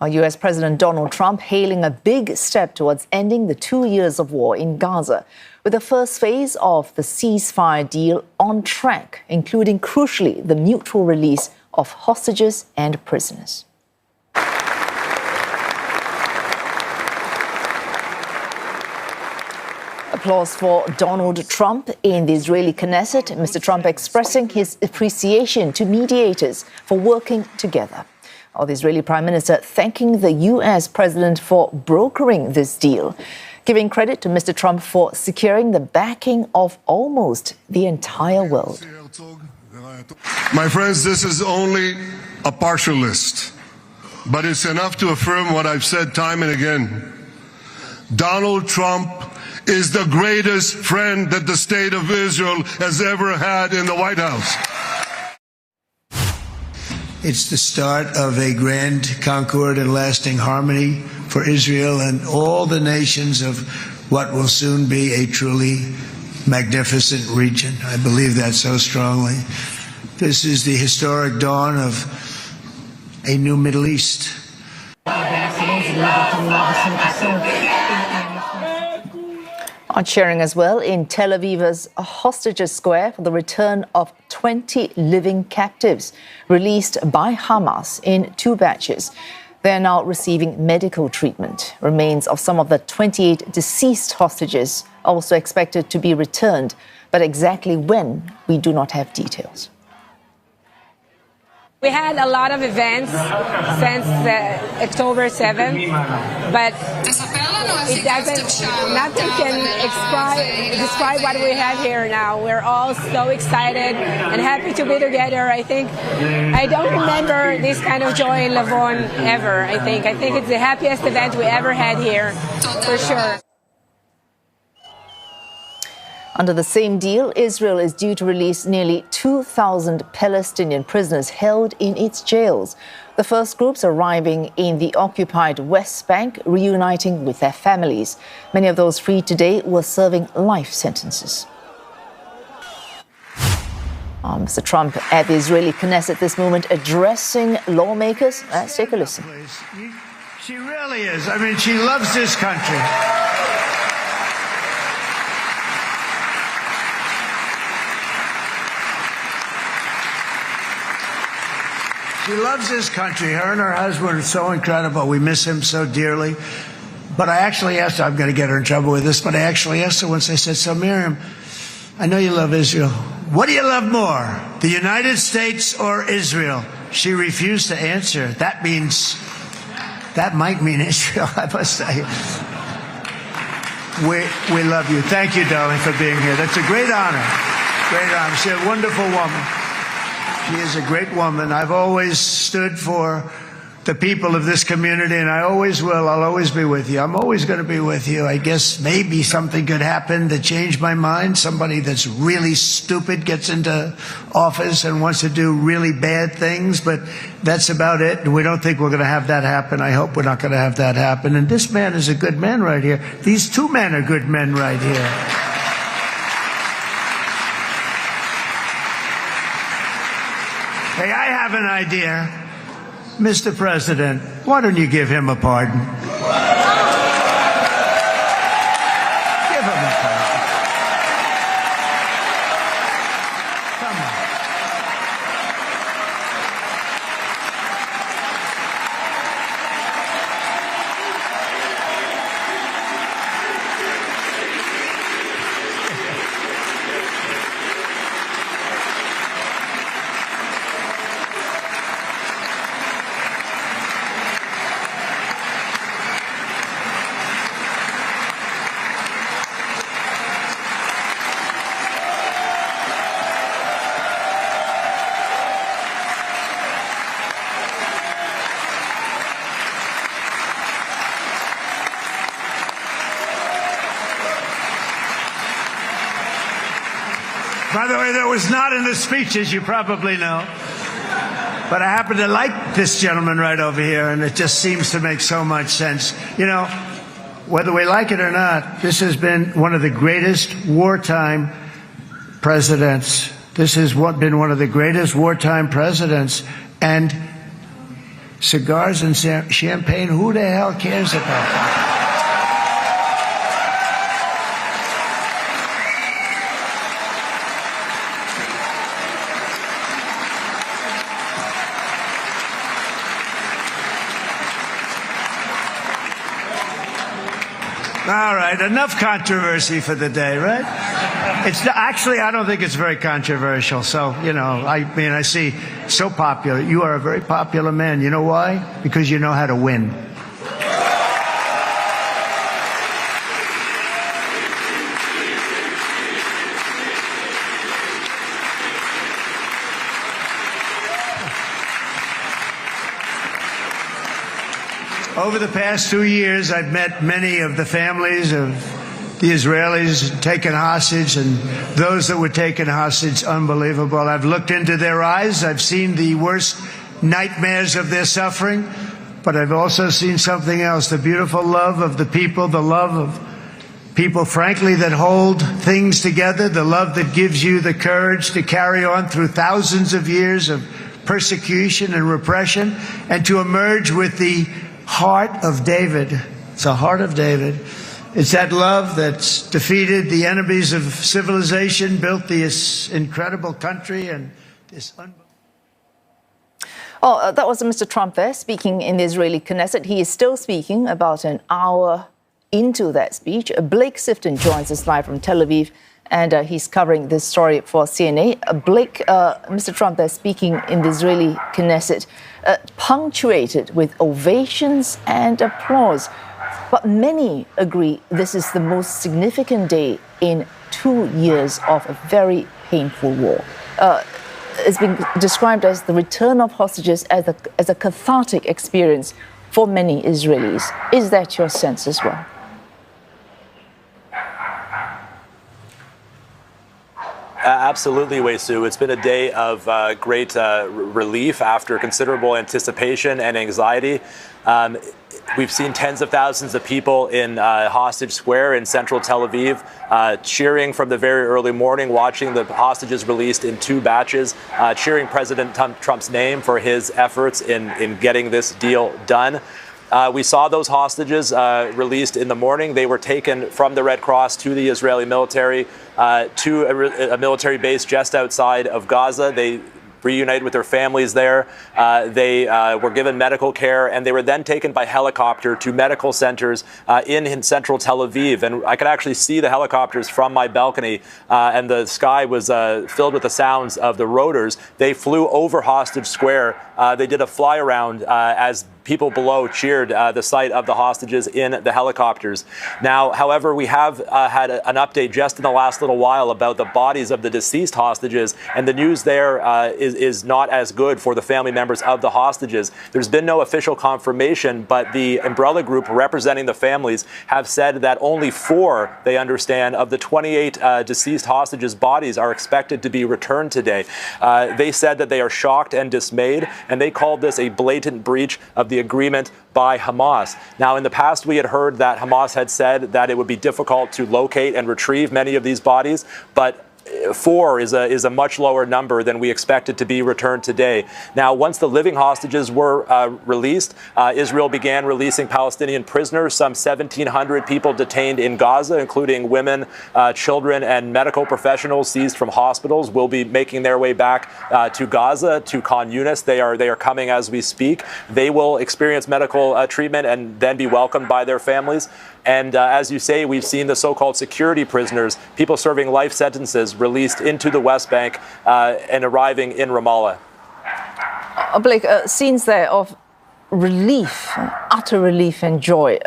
U.S. President Donald Trump hailing a big step towards ending the 2 years of war in Gaza, with the first phase of the ceasefire deal on track, including, crucially, the mutual release of hostages and prisoners. Applause for Donald Trump in the Israeli Knesset, Mr. Trump expressing his appreciation to mediators for working together. The Israeli Prime Minister thanking the U.S. President for brokering this deal, giving credit to Mr. Trump for securing the backing of almost the entire world. My friends, this is only a partial list, but it's enough to affirm what I've said time and again. Donald Trump is the greatest friend that the state of Israel has ever had in the White House. It's the start of a grand concord and lasting harmony for Israel and all the nations of what will soon be a truly magnificent region. I believe that so strongly. This is the historic dawn of a new Middle East. On sharing as well in Tel Aviv's Hostages Square for the return of 20 living captives released by Hamas in 2 batches. They are now receiving medical treatment. Remains of some of the 28 deceased hostages are also expected to be returned, but exactly when, we do not have details. We had a lot of events since October 7th, but nothing can describe what we have here now. We're all so excited and happy to be together. I don't remember this kind of joy in Lavon ever. I think it's the happiest event we ever had here, for sure. Under the same deal, Israel is due to release nearly 2,000 Palestinian prisoners held in its jails. The first groups arriving in the occupied West Bank, reuniting with their families. Many of those freed today were serving life sentences. Mr. Trump at the Israeli Knesset this moment addressing lawmakers. Let's take a listen. She really is. I mean, she loves this country. She loves this country. Her and her husband are so incredible. We miss him so dearly. But I actually asked her, I'm going to get her in trouble with this, but I actually asked her once, I said, so Miriam, I know you love Israel. What do you love more, the United States or Israel? She refused to answer. That might mean Israel, I must say. We love you. Thank you, darling, for being here. That's a great honor. Great honor. She's a wonderful woman. She is a great woman. I've always stood for the people of this community, and I always will. I'll always be with you. I'm always going to be with you. I guess maybe something could happen to change my mind. Somebody that's really stupid gets into office and wants to do really bad things, but that's about it. We don't think we're going to have that happen. I hope we're not going to have that happen. And this man is a good man right here. These 2 men are good men right here. Hey, I have an idea. Mr. President, why don't you give him a pardon? Give him a pardon. Come on. By the way, that was not in the speech, as you probably know. But I happen to like this gentleman right over here, and it just seems to make so much sense. You know, whether we like it or not, this has been one of the greatest wartime presidents. This has been one of the greatest wartime presidents. And cigars and champagne. Who the hell cares about that? All right, enough controversy for the day, right? Actually, I don't think it's very controversial. So, I see so popular. You are a very popular man. You know why? Because you know how to win. Over the past 2 years, I've met many of the families of the Israelis taken hostage and those that were taken hostage. Unbelievable. I've looked into their eyes. I've seen the worst nightmares of their suffering, but I've also seen something else, the beautiful love of the people, the love of people, frankly, that hold things together, the love that gives you the courage to carry on through thousands of years of persecution and repression and to emerge with the heart of David. It's the heart of David. It's that love that's defeated the enemies of civilization, built this incredible country and this that was Mr. Trump there speaking in the Israeli Knesset. He is still speaking about an hour into that speech. Blake Sifton joins us live from Tel Aviv, and he's covering this story for CNA. Blake, Mr. Trump there speaking in the Israeli Knesset, punctuated with ovations and applause. But many agree this is the most significant day in 2 years of a very painful war. It's been described as the return of hostages as a cathartic experience for many Israelis. Is that your sense as well? Absolutely, Wei-Su. It's been a day of great relief after considerable anticipation and anxiety. We've seen tens of thousands of people in Hostage Square in central Tel Aviv cheering from the very early morning, watching the hostages released in 2 batches, cheering President Trump's name for his efforts in getting this deal done. We saw those hostages released in the morning. They were taken from the Red Cross to the Israeli military, to a military base just outside of Gaza. They reunited with their families there. They were given medical care, and they were then taken by helicopter to medical centers in central Tel Aviv. And I could actually see the helicopters from my balcony, and the sky was filled with the sounds of the rotors. They flew over Hostage Square. They did a fly around as people below cheered the sight of the hostages in the helicopters. Now, however, we have had an update just in the last little while about the bodies of the deceased hostages, and the news there is not as good for the family members of the hostages. There's been no official confirmation, but the umbrella group representing the families have said that only 4, they understand, of the 28 deceased hostages' bodies are expected to be returned today. They said that they are shocked and dismayed, and they called this a blatant breach of the agreement by Hamas. Now, in the past, we had heard that Hamas had said that it would be difficult to locate and retrieve many of these bodies, but 4 is a much lower number than we expected to be returned today. Now, once the living hostages were released, Israel began releasing Palestinian prisoners, some 1,700 people detained in Gaza, including women, children, and medical professionals seized from hospitals, will be making their way back to Gaza, to Khan Yunis. They are coming as we speak. They will experience medical treatment and then be welcomed by their families. And as you say, we've seen the so-called security prisoners, people serving life sentences, released into the West Bank and arriving in Ramallah. Blake, scenes there of relief, utter relief and joy.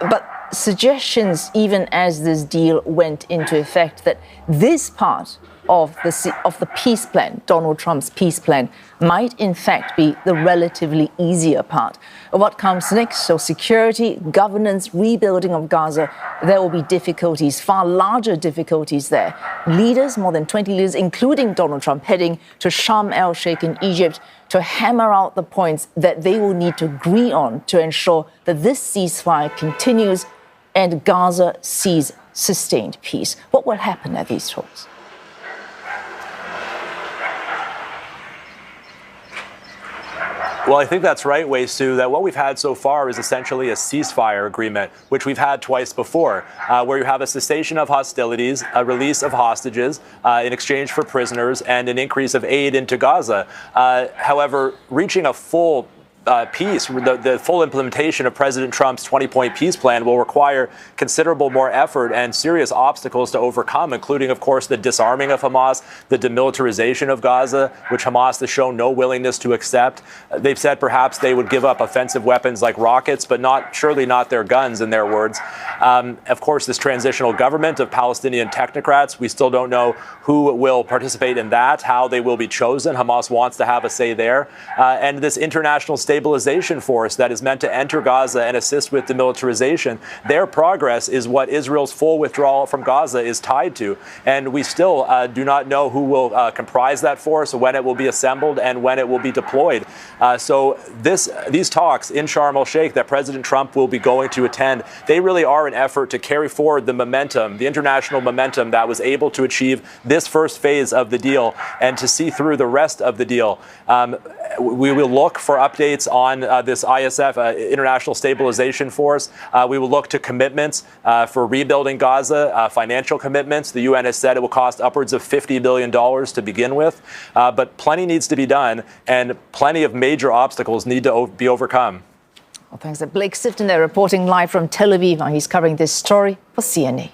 But suggestions, even as this deal went into effect, that this part of the peace plan, Donald Trump's peace plan, might in fact be the relatively easier part. What comes next? So security, governance, rebuilding of Gaza, there will be difficulties, far larger difficulties there. Leaders, more than 20 leaders, including Donald Trump, heading to Sharm el-Sheikh in Egypt to hammer out the points that they will need to agree on to ensure that this ceasefire continues and Gaza sees sustained peace. What will happen at these talks? Well, I think that's right, Wei Su, that what we've had so far is essentially a ceasefire agreement, which we've had twice before, where you have a cessation of hostilities, a release of hostages in exchange for prisoners, and an increase of aid into Gaza. However, reaching a full peace, the full implementation of President Trump's 20-point peace plan will require considerable more effort and serious obstacles to overcome, including, of course, the disarming of Hamas, the demilitarization of Gaza, which Hamas has shown no willingness to accept. They've said perhaps they would give up offensive weapons like rockets, but surely not their guns, in their words. Of course, this transitional government of Palestinian technocrats, we still don't know who will participate in that, how they will be chosen. Hamas wants to have a say there. And this international stabilization force that is meant to enter Gaza and assist with demilitarization, their progress is what Israel's full withdrawal from Gaza is tied to. And we still do not know who will comprise that force, when it will be assembled, and when it will be deployed. So these talks in Sharm el-Sheikh that President Trump will be going to attend, they really are an effort to carry forward the momentum, the international momentum that was able to achieve this first phase of the deal and to see through the rest of the deal. We will look for updates on this ISF, International Stabilization Force. We will look to commitments for rebuilding Gaza, financial commitments. The UN has said it will cost upwards of $50 billion to begin with. But plenty needs to be done, and plenty of major obstacles need to be overcome. Well, thanks to Blake Sifton there reporting live from Tel Aviv. He's covering this story for CNA.